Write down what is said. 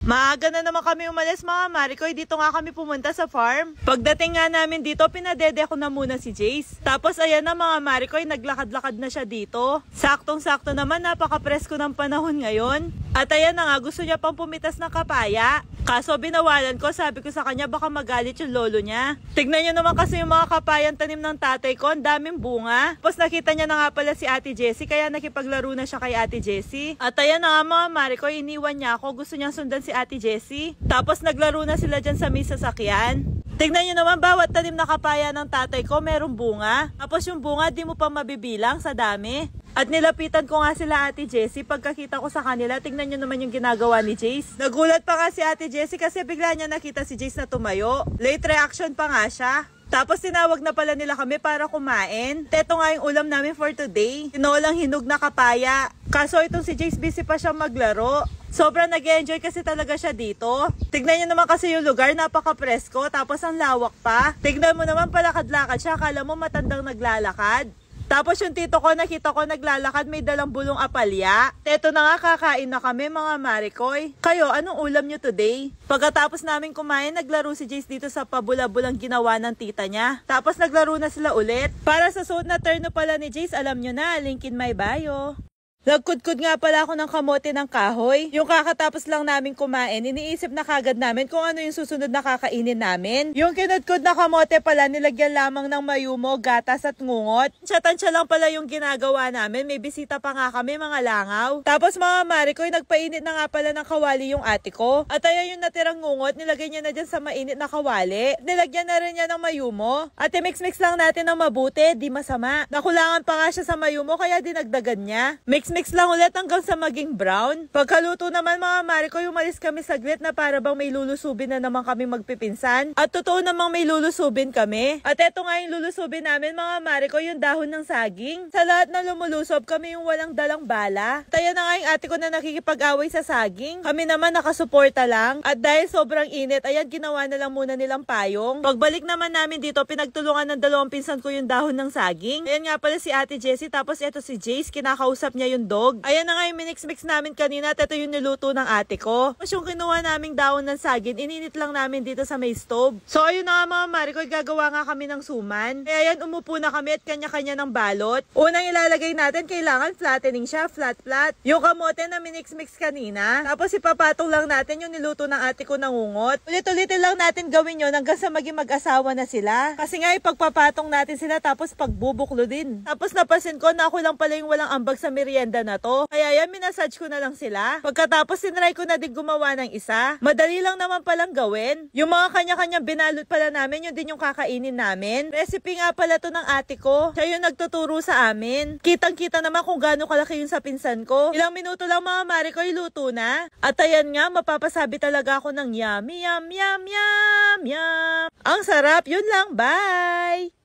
Maaga na naman kami umalis mga Marikoy. Dito nga kami pumunta sa farm. Pagdating nga namin dito, pinadede ko na muna si Jace. Tapos ayan na mga Marikoy, naglakad-lakad na siya dito. Saktong-sakto naman, napaka-presko ng panahon ngayon. At ayan na nga, gusto niya pang pumitas ng kapaya. Kaso binawalan ko, sabi ko sa kanya baka magalit yung lolo niya. Tignan niyo naman kasi yung mga kapayan tanim ng tatay ko, ang daming bunga. Tapos nakita niya na nga pala si Ate Jessie, kaya nakipaglaro na siya kay Ate Jessie. At ayan na nga mga Marikoy, iniwan niya ako, gusto niyang sundan si Ate Jessie. Tapos naglaro na sila dyan sa may sasakyan. Tignan nyo naman, bawat tanim na kapaya ng tatay ko merong bunga. Tapos yung bunga di mo pa mabibilang sa dami. At nilapitan ko nga sila Ate Jessie. Pagkakita ko sa kanila, tignan nyo naman yung ginagawa ni Jace. Nagulat pa nga si Ate Jessie kasi bigla niya nakita si Jace na tumayo. Late reaction pa nga siya. Tapos tinawag na pala nila kami para kumain. Teto nga yung ulam namin for today. Tinolang hinog na kapaya. Kaso itong si Jace busy pa siyang maglaro. Sobrang nag-enjoy kasi talaga siya dito. Tignan niyo naman kasi yung lugar, napaka-presko. Tapos ang lawak pa. Tignan mo naman palakad-lakad siya. Akala mo matandang naglalakad. Tapos yung tito ko, nakita ko naglalakad, may dalang bulong apalya. Teto na nga, kakain na kami mga Marikoy. Kayo, anong ulam nyo today? Pagkatapos namin kumain, naglaro si Jace dito sa pabula-bulang ginawa ng tita niya. Tapos naglaro na sila ulit. Para sa suot na turno pala ni Jace, alam nyo na, link in my bio. Nagkudkud nga pala ako ng kamote ng kahoy. Yung kakatapos lang namin kumain, iniisip na kagad namin kung ano yung susunod na kakainin namin. Yung kinudkud na kamote pala, nilagyan lamang ng mayumo, gatas at ngungot. Tansya lang pala yung ginagawa namin. May bisita pa nga kami, mga langaw. Tapos mga Marikoy, nagpainit na nga pala ng kawali yung ate ko. At ayan yung natirang ngungot, nilagay niya na dyan sa mainit na kawali. Nilagyan na rin niya ng mayumo. At i-mix-mix lang natin ng mabuti, di masama. Nakulangan pa nga siya sa mayumo, kaya dinagdagan niya. Mix lang ulit hanggang sa maging brown. Pagkaluto naman mga Marikoy, umalis kami saglit na para bang may lulusubin na naman kami magpipinsan. At totoo namang may lulusubin kami. At eto nga yung lulusubin namin mga Marikoy, yung dahon ng saging. Sa lahat na lumulusob, kami yung walang dalang bala. Tayo na nga yung ate ko na nakikipag-away sa saging. Kami naman nakasuporta lang. At dahil sobrang init, ayan ginawa na lang muna nilang payong. Pagbalik naman namin dito, pinagtulungan ng dalawang pinsan ko yung dahon ng saging. Ayan nga pala si Ate Jessie, tapos eto si Jace, kinakausap niya yung dog. Ayan na nga yung minix-mix namin kanina at ito yung niluto ng ate ko. Tapos yung kinuha naming dahon ng saging, ininit lang namin dito sa may stove. So ayun na nga mga Marikoy, gagawa nga kami ng suman. Kaya yan, umupo na kami at kanya-kanya ng balot. Unang ilalagay natin, kailangan flattening siya, flat-flat. Yung kamote na minix-mix kanina. Tapos ipapatong lang natin yung niluto ng ate ko ng ngungot. Ulit-ulitin lang natin gawin yun hanggang sa maging mag-asawa na sila. Kasi nga ipagpapatong natin sila tapos pagbubuklo din. Tapos napansin ko na ako lang pala yung walang ambag sa merienda na to. Kaya yan, minasage ko na lang sila. Pagkatapos sinry ko na din gumawa ng isa. Madali lang naman palang gawin. Yung mga kanya-kanyang binalot pala namin, yun din yung kakainin namin. Recipe nga pala to ng ate ko. Siya yung nagtuturo sa amin. Kitang-kita naman kung gaano kalaki yung sa pinsan ko. Ilang minuto lang mga Marikoy, luto na. At ayan nga, mapapasabi talaga ako ng yummy, yum, yum, yum, yum. Ang sarap, yun lang, bye!